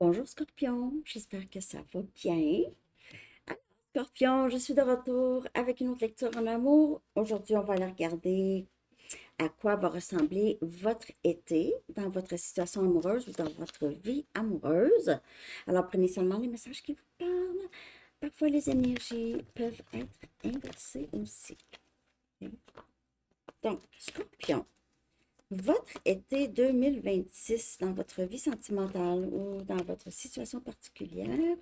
Bonjour Scorpion, j'espère que ça va bien. Alors, Scorpion, je suis de retour avec une autre lecture en amour. Aujourd'hui, on va aller regarder à quoi va ressembler votre été dans votre situation amoureuse ou dans votre vie amoureuse. Alors, prenez seulement les messages qui vous parlent. Parfois, les énergies peuvent être inversées aussi. Ok? Donc, Scorpion. Votre été 2026 dans votre vie sentimentale ou dans votre situation particulière,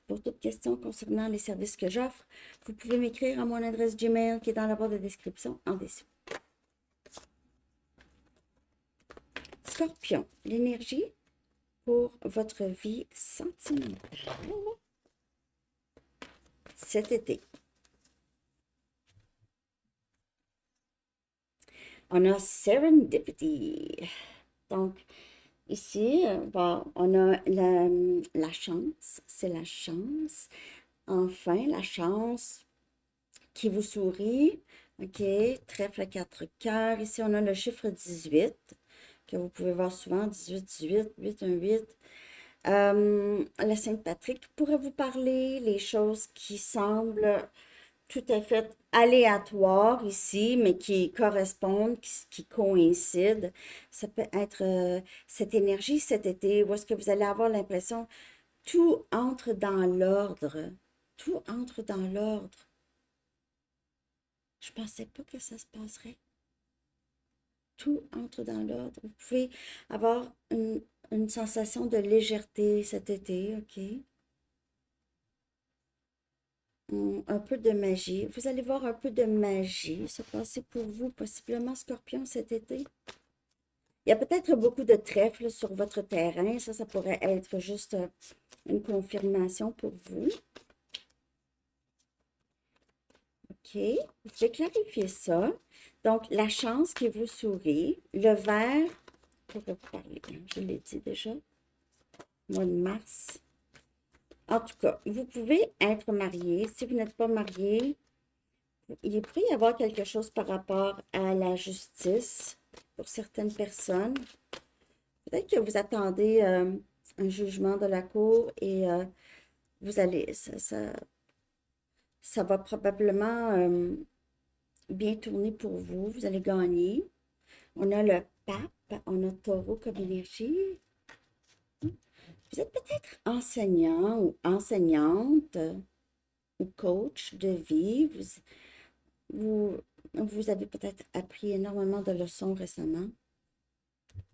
pour toute question concernant les services que j'offre, vous pouvez m'écrire à mon adresse Gmail qui est dans la barre de description en dessous. Scorpion, l'énergie pour votre vie sentimentale cet été. On a Serendipity. Donc, ici, bon, on a la chance, c'est la chance. Enfin, la chance qui vous sourit. OK, trèfle à 4 cœurs. Ici, on a le chiffre 18 que vous pouvez voir souvent, 18, 18, 8, 1, 8. La Sainte-Patrick pourrait vous parler les choses qui semblent tout à fait aléatoires ici, mais qui correspondent, qui coïncident. Ça peut être cette énergie cet été où est-ce que vous allez avoir l'impression tout entre dans l'ordre. Tout entre dans l'ordre. Je pensais pas que ça se passerait. Tout entre dans l'ordre. Vous pouvez avoir une sensation de légèreté cet été, OK? Un peu de magie. Vous allez voir un peu de magie se passer pour vous, possiblement Scorpion cet été. Il y a peut-être beaucoup de trèfles sur votre terrain. Ça pourrait être juste une confirmation pour vous. OK, je vais clarifier ça. Donc, la chance qui vous sourit, le vert, pour vous parler, je l'ai dit déjà, mois de mars. En tout cas, vous pouvez être marié. Si vous n'êtes pas marié, il pourrait y avoir quelque chose par rapport à la justice pour certaines personnes. Peut-être que vous attendez un jugement de la cour et vous allez, ça va probablement bien tourner pour vous. Vous allez gagner. On a le pape, on a taureau comme énergie. Vous êtes peut-être enseignant ou enseignante ou coach de vie. Vous, vous avez peut-être appris énormément de leçons récemment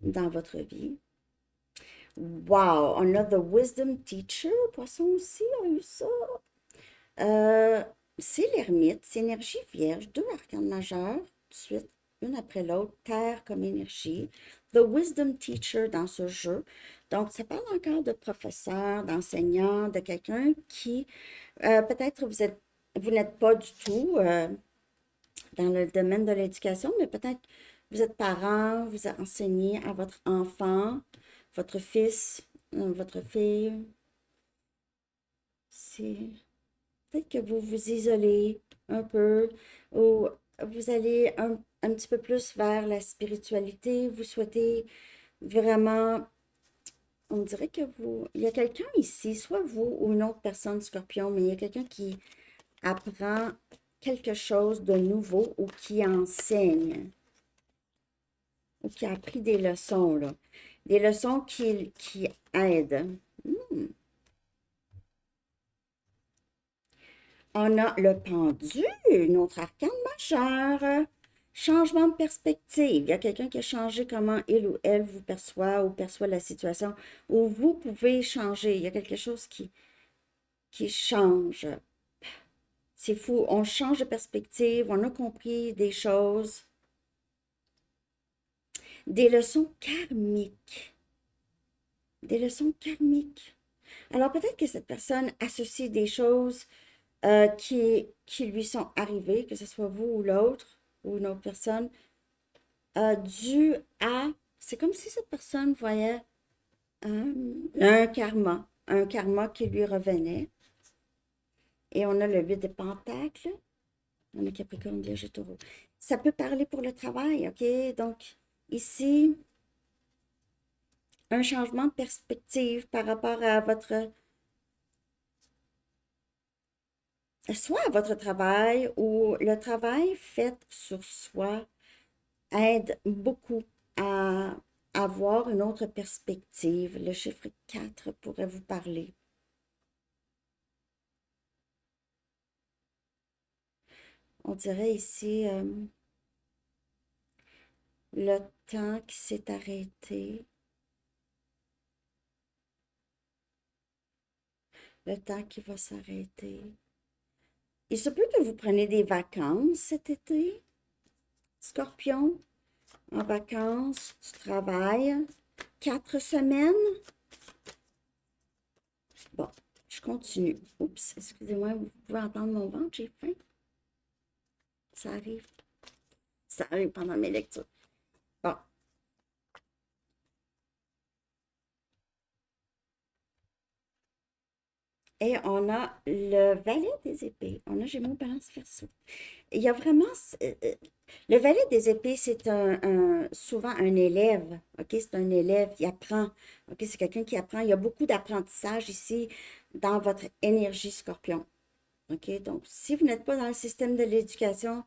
dans votre vie. Wow! On a The Wisdom Teacher. Poisson aussi a eu ça. Euh, c'est l'ermite, c'est énergie vierge, deux arcanes majeurs, tout de suite, une après l'autre, terre comme énergie. The Wisdom Teacher dans ce jeu. Donc, ça parle encore de professeur, d'enseignant, de quelqu'un qui, peut-être vous n'êtes pas du tout dans le domaine de l'éducation, mais peut-être vous êtes parent, vous enseignez à votre enfant, votre fils, votre fille. C'est peut-être que vous vous isolez un peu ou vous allez un petit peu plus vers la spiritualité. Vous souhaitez vraiment, on dirait que il y a quelqu'un ici, soit vous ou une autre personne scorpion, mais il y a quelqu'un qui apprend quelque chose de nouveau ou qui enseigne ou qui a appris des leçons, là. Des leçons qui aident. Hmm. On a le pendu, une autre arcane majeure. Changement de perspective. Il y a quelqu'un qui a changé comment il ou elle vous perçoit ou perçoit la situation. Ou vous pouvez changer. Il y a quelque chose qui change. C'est fou. On change de perspective. On a compris des choses. Des leçons karmiques. Des leçons karmiques. Alors peut-être que cette personne associe des choses qui lui sont arrivées, que ce soit vous ou l'autre, ou une autre personne, dû à... C'est comme si cette personne voyait un karma qui lui revenait. Et on a le 8 de Pentacles, on a Capricorne, Vierge et Taureau. Ça peut parler pour le travail, OK? Donc, ici, un changement de perspective par rapport à soit à votre travail ou le travail fait sur soi aide beaucoup à avoir une autre perspective. Le chiffre 4 pourrait vous parler. On dirait ici le temps qui s'est arrêté. Le temps qui va s'arrêter. Il se peut que vous preniez des vacances cet été, Scorpion, en vacances, tu travailles 4 semaines. Bon, je continue. Oups, excusez-moi, vous pouvez entendre mon ventre, j'ai faim. Ça arrive. Ça arrive pendant mes lectures. Bon. Et on a le valet des épées. On a Gémeaux, Balance, Verseau. Il y a vraiment... le valet des épées, c'est souvent un élève. OK? C'est un élève qui apprend. OK? C'est quelqu'un qui apprend. Il y a beaucoup d'apprentissage ici dans votre énergie, Scorpion. OK? Donc, si vous n'êtes pas dans le système de l'éducation,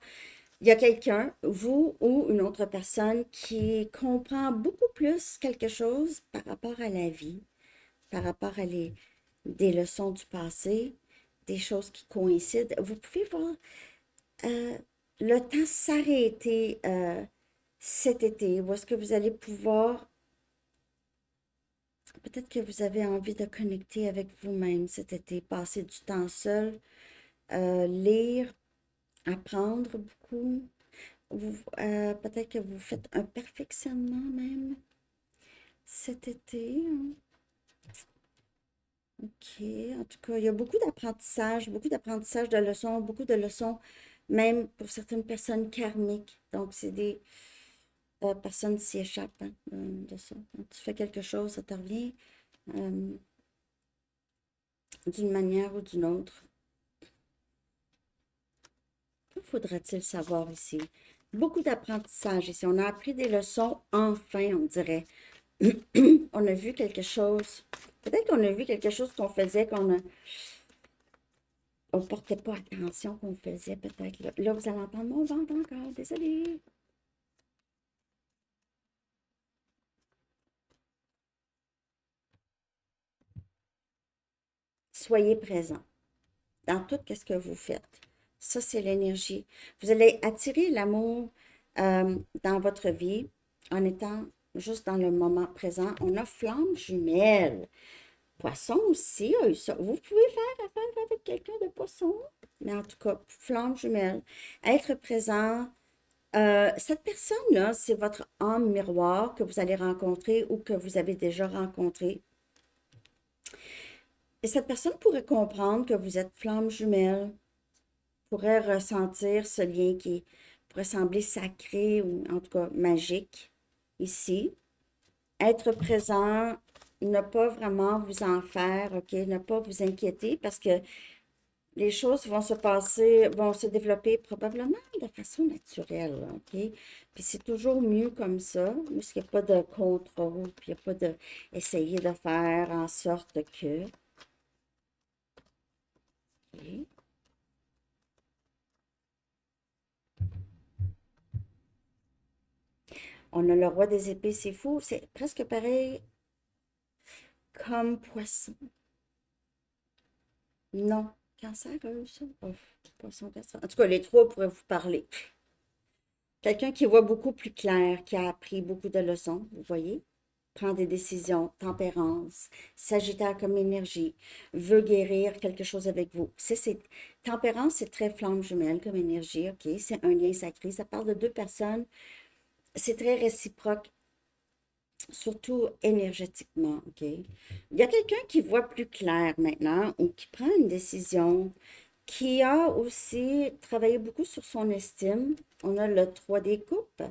il y a quelqu'un, vous ou une autre personne, qui comprend beaucoup plus quelque chose par rapport à la vie, par rapport à des leçons du passé, des choses qui coïncident. Vous pouvez voir euh, le temps s'arrêter cet été, où est-ce que vous allez pouvoir, peut-être que vous avez envie de connecter avec vous-même cet été, passer du temps seul, lire, apprendre beaucoup. Peut-être que vous faites un perfectionnement même cet été. Hein. OK. En tout cas, il y a beaucoup d'apprentissage de leçons, beaucoup de leçons, même pour certaines personnes karmiques. Donc, c'est des personnes s'y échappent hein, de ça. Donc, tu fais quelque chose, ça te revient euh, d'une manière ou d'une autre. Que faudra-t-il savoir ici? Beaucoup d'apprentissage ici. On a appris des leçons, enfin, on dirait. On a vu quelque chose. Peut-être qu'on a vu quelque chose qu'on faisait, on portait pas attention qu'on faisait, peut-être. Là, vous allez entendre mon ventre encore. Désolée. Soyez présent dans tout ce que vous faites. Ça, c'est l'énergie. Vous allez attirer l'amour dans votre vie en étant juste dans le moment présent. On a flamme jumelle. Poisson aussi a eu ça. Vous pouvez faire affaire avec quelqu'un de poisson, mais en tout cas, flamme jumelle. Être présent. Cette personne-là, c'est votre âme miroir que vous allez rencontrer ou que vous avez déjà rencontré. Et cette personne pourrait comprendre que vous êtes flamme jumelle, pourrait ressentir ce lien qui pourrait sembler sacré ou en tout cas magique ici. Être présent, ne pas vraiment vous en faire, OK? Ne pas vous inquiéter parce que les choses vont se passer, vont se développer probablement de façon naturelle, OK? Puis c'est toujours mieux comme ça, parce qu'il n'y a pas de contrôle, puis il n'y a pas de essayer de faire en sorte que. OK. On a le roi des épées, c'est fou, c'est presque pareil comme poisson. Non, cancéreuse, ça? Oh, poisson, cancer. En tout cas, les trois pourraient vous parler. Quelqu'un qui voit beaucoup plus clair, qui a appris beaucoup de leçons, vous voyez? Prend des décisions, tempérance, sagittaire comme énergie, veut guérir quelque chose avec vous. Tempérance, c'est très flamme jumelle comme énergie, OK? C'est un lien sacré. Ça parle de deux personnes. C'est très réciproque, surtout énergétiquement, OK? Il y a quelqu'un qui voit plus clair maintenant ou qui prend une décision, qui a aussi travaillé beaucoup sur son estime. On a le 3 des coupes.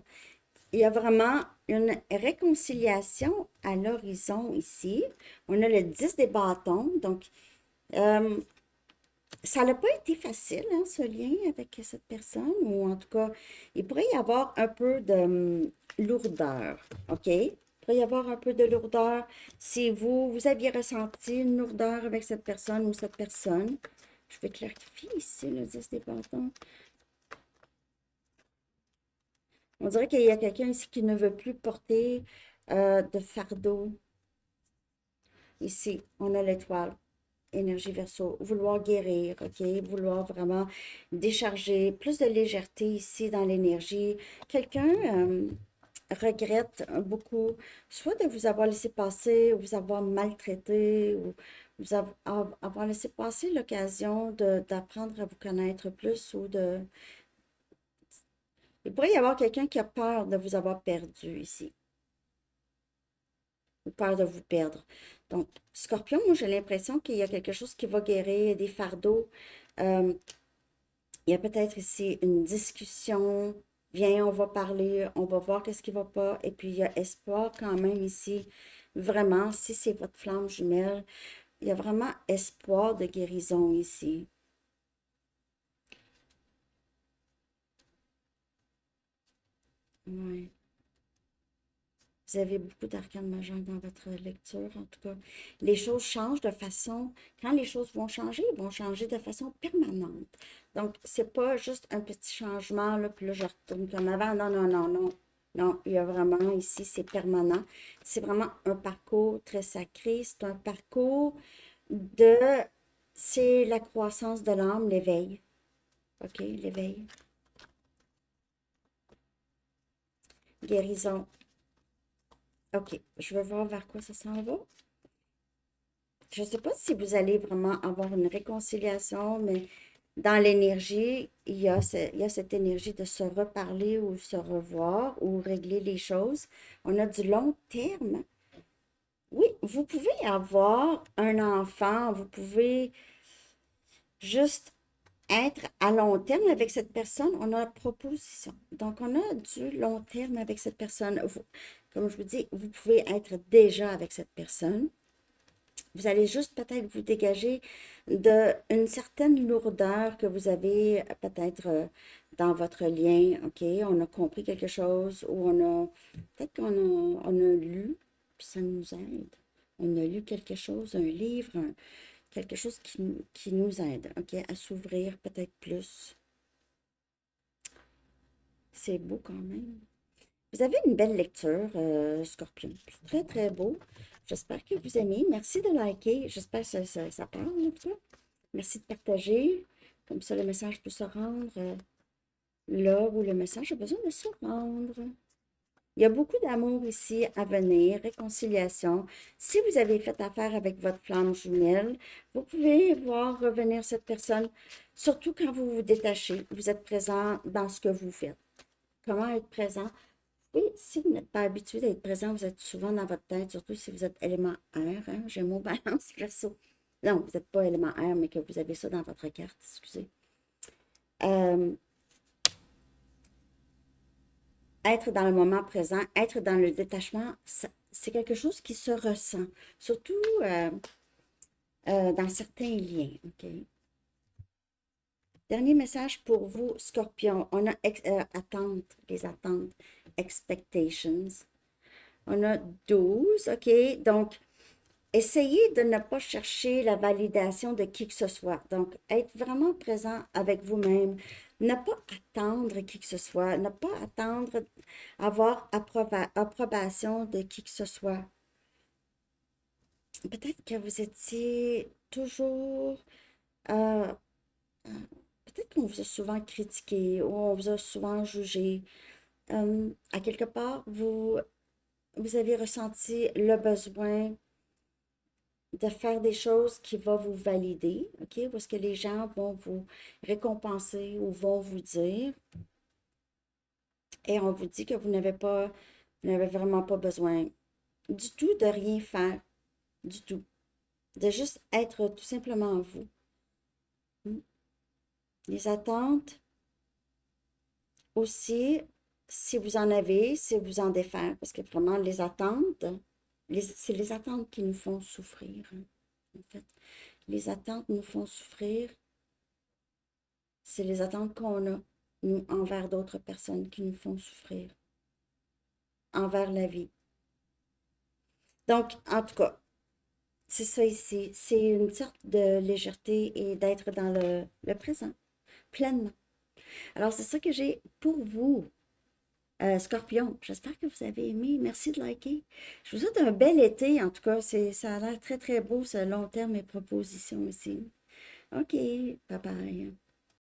Il y a vraiment une réconciliation à l'horizon ici. On a le 10 des bâtons. Donc, euh, ça n'a pas été facile, hein, ce lien avec cette personne. Ou en tout cas, il pourrait y avoir un peu de lourdeur. OK? pourrait y avoir un peu de lourdeur. Si vous aviez ressenti une lourdeur avec cette personne ou cette personne, je vais clarifier ici le 10 des bâtons. On dirait qu'il y a quelqu'un ici qui ne veut plus porter de fardeau. Ici, on a l'étoile. Énergie Verseau, vouloir guérir, ok? Vouloir vraiment décharger, plus de légèreté ici dans l'énergie. Quelqu'un regrette beaucoup, soit de vous avoir laissé passer, ou vous avoir maltraité, ou avoir laissé passer l'occasion d'apprendre à vous connaître plus, ou de... Il pourrait y avoir quelqu'un qui a peur de vous avoir perdu ici, ou peur de vous perdre. Donc, Scorpion, moi, j'ai l'impression qu'il y a quelque chose qui va guérir, des fardeaux. Euh, il y a peut-être ici une discussion. Viens, on va parler, on va voir qu'est-ce qui va pas. Et puis, il y a espoir quand même ici. Vraiment, si c'est votre flamme jumelle, il y a vraiment espoir de guérison ici. Ouais. Vous avez beaucoup d'arcanes majeures dans votre lecture, en tout cas. Les choses changent de façon, quand les choses vont changer, ils vont changer de façon permanente. Donc, c'est pas juste un petit changement, là, puis là, je retourne comme avant. Non, non, non, non. Non, il y a vraiment ici, c'est permanent. C'est vraiment un parcours très sacré. C'est un parcours de, c'est la croissance de l'âme, l'éveil. OK, l'éveil. Guérison. OK, je vais voir vers quoi ça s'en va. Je ne sais pas si vous allez vraiment avoir une réconciliation, mais dans l'énergie, il y a cette énergie de se reparler ou se revoir ou régler les choses. On a du long terme. Oui, vous pouvez avoir un enfant, vous pouvez juste être à long terme avec cette personne. On a la proposition. Donc, on a du long terme avec cette personne. Comme je vous dis, vous pouvez être déjà avec cette personne. Vous allez juste peut-être vous dégager d'une certaine lourdeur que vous avez peut-être dans votre lien. OK, on a compris quelque chose ou peut-être on a lu, puis ça nous aide. On a lu quelque chose, un livre, quelque chose qui nous aide, OK, à s'ouvrir peut-être plus. C'est beau quand même. Vous avez une belle lecture, Scorpion. C'est très, très beau. J'espère que vous aimez. Merci de liker. J'espère que ça parle, en tout cas. Merci de partager. Comme ça, le message peut se rendre là où le message a besoin de se rendre. Il y a beaucoup d'amour ici à venir, réconciliation. Si vous avez fait affaire avec votre flamme jumelle, vous pouvez voir revenir cette personne, surtout quand vous vous détachez. Vous êtes présent dans ce que vous faites. Comment être présent? Oui, si vous n'êtes pas habitué d'être présent, vous êtes souvent dans votre tête, surtout si vous êtes élément air, hein, Gémeaux, Balance, Verseau. Non, vous n'êtes pas élément air, mais que vous avez ça dans votre carte, excusez. Euh, Être dans le moment présent, être dans le détachement, c'est quelque chose qui se ressent, surtout dans certains liens, OK? Dernier message pour vous, Scorpion. On a attentes, les attentes, expectations. On a 12, OK? Donc, essayez de ne pas chercher la validation de qui que ce soit. Donc, être vraiment présent avec vous-même. Ne pas attendre qui que ce soit. Ne pas attendre avoir approbation de qui que ce soit. Peut-être que vous étiez toujours... euh, peut-être qu'on vous a souvent critiqué ou on vous a souvent jugé. À quelque part, vous avez ressenti le besoin de faire des choses qui vont vous valider, OK? Parce que les gens vont vous récompenser ou vont vous dire, et on vous dit que vous n'avez vraiment pas besoin du tout de rien faire, du tout. De juste être tout simplement vous. Hmm. Les attentes aussi, si vous en avez, c'est vous en défaire, parce que vraiment, les attentes, c'est les attentes qui nous font souffrir, hein, en fait. Les attentes nous font souffrir. C'est les attentes qu'on a, nous, envers d'autres personnes qui nous font souffrir, envers la vie. Donc, en tout cas, c'est ça ici. C'est une sorte de légèreté et d'être dans le présent, pleinement. Alors, c'est ça que j'ai pour vous, Scorpion. J'espère que vous avez aimé. Merci de liker. Je vous souhaite un bel été. En tout cas, ça a l'air très, très beau, ce long terme et propositions ici. OK, bye bye.